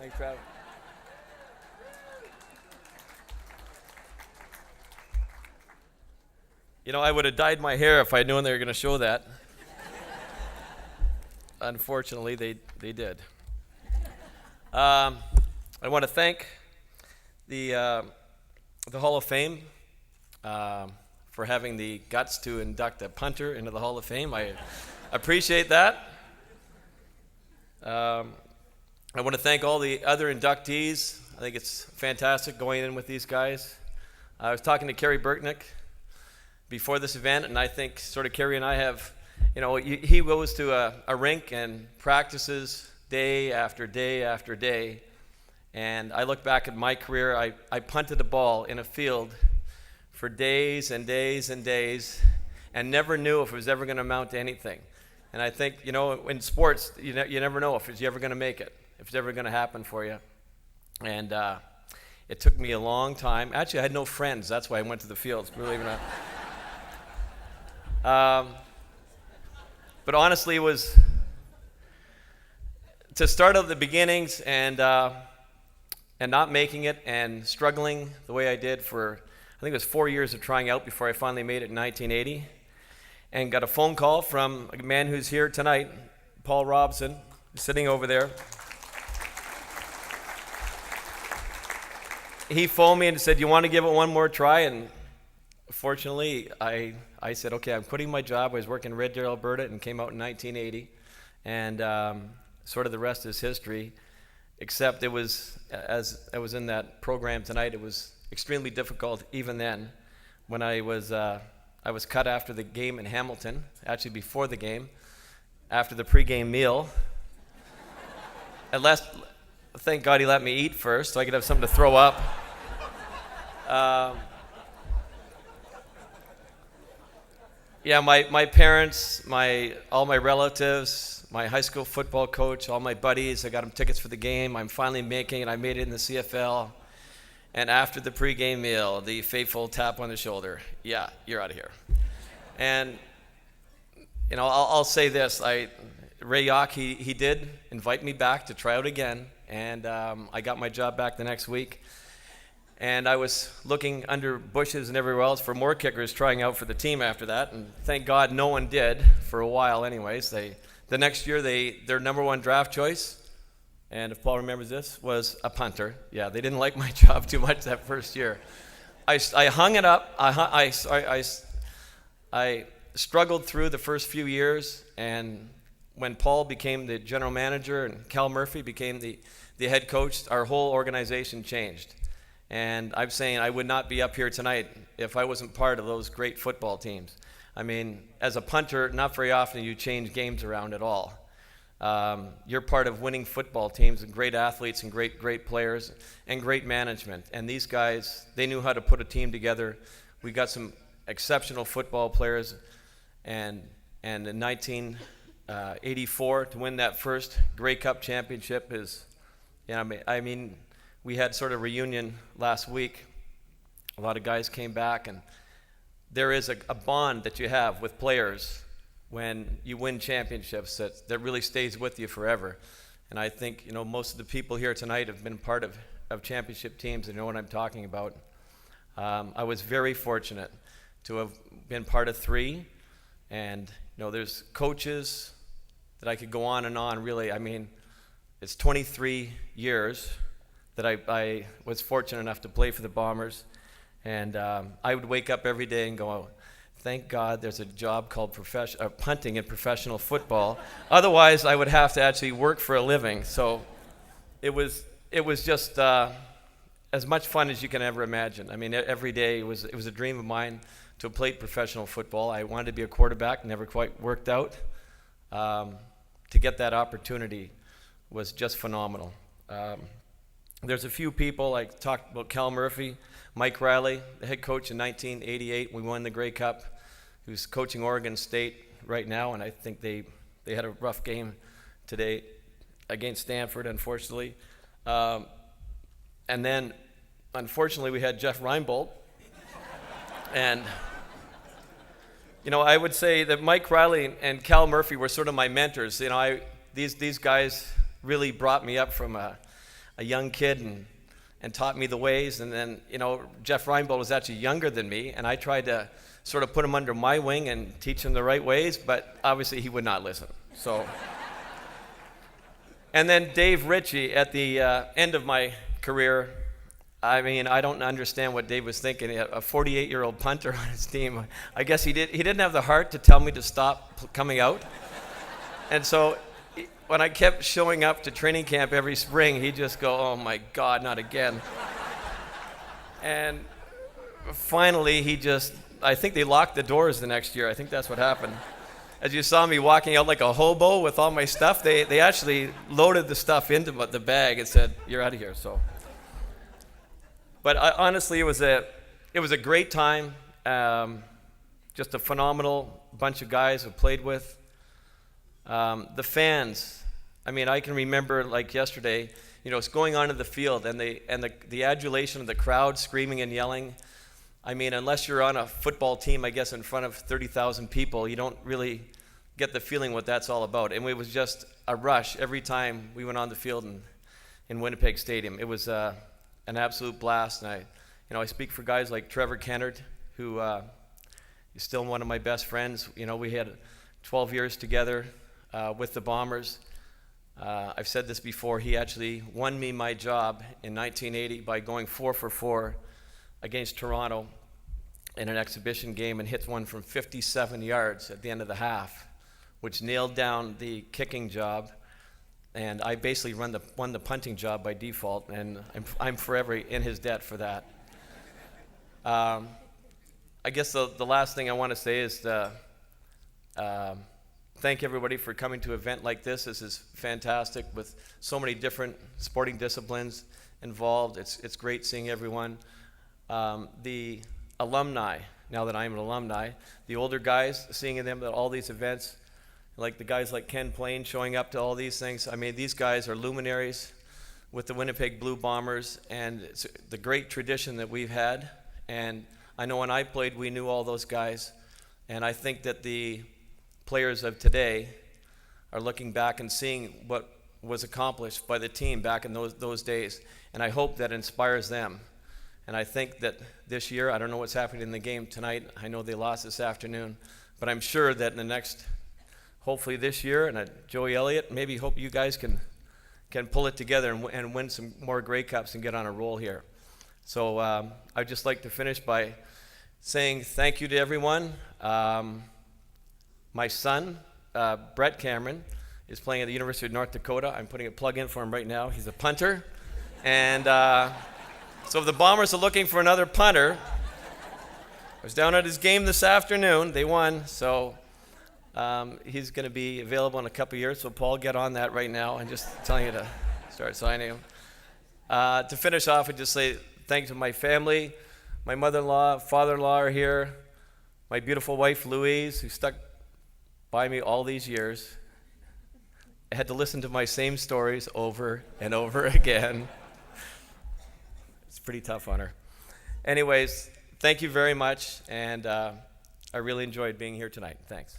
Thanks, Travis. I would have dyed my hair if I'd known they were going to show that. Unfortunately, they did. I want to thank the Hall of Fame for having the guts to induct a punter into the Hall of Fame. I appreciate that. I want to thank all the other inductees. I think it's fantastic going in with these guys. I was talking to Kerry Burknick before this event, and I think sort of Kerry and I have, he goes to a rink and practices day after day after day. And I look back at my career, I punted a ball in a field for days and days and days and never knew if it was ever going to amount to anything. And I think, in sports, you never know if you're ever going to make it, if it's ever going to happen for you. And it took me a long time. Actually, I had no friends. That's why I went to the fields, believe it or not. But honestly, it was to start at the beginnings and not making it and struggling the way I did for, I think it was 4 years of trying out before I finally made it in 1980. And got a phone call from a man who's here tonight, Paul Robson, sitting over there. He phoned me and said, "You want to give it one more try?" And fortunately, I said, "Okay, I'm quitting my job." I was working in Red Deer, Alberta, and came out in 1980. And sort of the rest is history, except it was, as I was in that program tonight, it was extremely difficult even then when I was cut after the game in Hamilton, actually before the game, after the pregame meal. Thank God he let me eat first so I could have something to throw up. Yeah, my parents, all my relatives, my high school football coach, all my buddies, I got them tickets for the game. I'm finally making it. I made it in the CFL. And after the pregame meal, the fateful tap on the shoulder. Yeah, you're out of here. And, I'll say this. Ray Yock, he did invite me back to try out again. And I got my job back the next week. And I was looking under bushes and everywhere else for more kickers trying out for the team after that. And thank God no one did for a while anyways. The next year, their number one draft choice, and if Paul remembers this, was a punter. Yeah, they didn't like my job too much that first year. I hung it up. I struggled through the first few years, and when Paul became the general manager and Cal Murphy became the head coach, our whole organization changed. And I'm saying I would not be up here tonight if I wasn't part of those great football teams. I mean, as a punter, not very often you change games around at all. You're part of winning football teams and great athletes and great players and great management. And these guys, they knew how to put a team together. We got some exceptional football players. And in 1984, to win that first Grey Cup championship is, we had sort of reunion last week. A lot of guys came back, and there is a bond that you have with players when you win championships that really stays with you forever. And I think, most of the people here tonight have been part of championship teams and know what I'm talking about. I was very fortunate to have been part of 3. And, there's coaches that I could go on and on, really. I mean, it's 23 years that I was fortunate enough to play for the Bombers. And I would wake up every day and go, thank God there's a job called punting in professional football. Otherwise, I would have to actually work for a living. So it was just as much fun as you can ever imagine. I mean, every day it was a dream of mine to have played professional football. I wanted to be a quarterback, never quite worked out. To get that opportunity was just phenomenal. There's a few people, I talked about Cal Murphy, Mike Riley, the head coach in 1988. We won the Grey Cup. Who's coaching Oregon State right now, and I think they had a rough game today against Stanford, unfortunately. And then, unfortunately, we had Jeff Reinbold. And, I would say that Mike Riley and Cal Murphy were sort of my mentors. These guys really brought me up from a a young kid and taught me the ways. And then, Jeff Reinbold was actually younger than me, and I tried to sort of put him under my wing and teach him the right ways, but obviously he would not listen. So, and then Dave Ritchie at the end of my career. I mean, I don't understand what Dave was thinking. He had a 48-year-old punter on his team. I guess he didn't have the heart to tell me to stop coming out. And so when I kept showing up to training camp every spring, he'd just go, "Oh my God, not again." And finally, I think they locked the doors the next year. I think that's what happened. As you saw me walking out like a hobo with all my stuff, they actually loaded the stuff into the bag and said, "You're out of here." So, but honestly, it was a great time. Just a phenomenal bunch of guys I've played with. The fans. I mean, I can remember like yesterday. It's going on in the field and the adulation of the crowd screaming and yelling. I mean, unless you're on a football team, I guess, in front of 30,000 people, you don't really get the feeling what that's all about. And it was just a rush every time we went on the field in Winnipeg Stadium. It was an absolute blast. And I speak for guys like Trevor Kennard, who is still one of my best friends. We had 12 years together with the Bombers. I've said this before. He actually won me my job in 1980 by going 4 for 4 against Toronto in an exhibition game and hit one from 57 yards at the end of the half, which nailed down the kicking job. And I basically won the punting job by default, and I'm forever in his debt for that. I guess the last thing I want to say is thank everybody for coming to an event like this. This is fantastic with so many different sporting disciplines involved. It's great seeing everyone. The alumni, now that I'm an alumni, the older guys, seeing them at all these events, like the guys like Ken Plain showing up to all these things. I mean, these guys are luminaries with the Winnipeg Blue Bombers, and it's the great tradition that we've had. And I know when I played, we knew all those guys. And I think that the players of today are looking back and seeing what was accomplished by the team back in those days. And I hope that inspires them. And I think that this year, I don't know what's happening in the game tonight. I know they lost this afternoon. But I'm sure that in the next, hopefully this year, and Joey Elliott, maybe hope you guys can pull it together and win some more Grey Cups and get on a roll here. So I'd just like to finish by saying thank you to everyone. My son, Brett Cameron, is playing at the University of North Dakota. I'm putting a plug in for him right now. He's a punter. And so if the Bombers are looking for another punter, I was down at his game this afternoon. They won. So he's going to be available in a couple of years. So Paul, get on that right now. I'm just telling you to start signing him. To finish off, I'd just say thanks to my family. My mother-in-law, father-in-law are here. My beautiful wife, Louise, who stuck by me all these years. I had to listen to my same stories over and over again. It's pretty tough on her. Anyways, thank you very much, and I really enjoyed being here tonight. Thanks.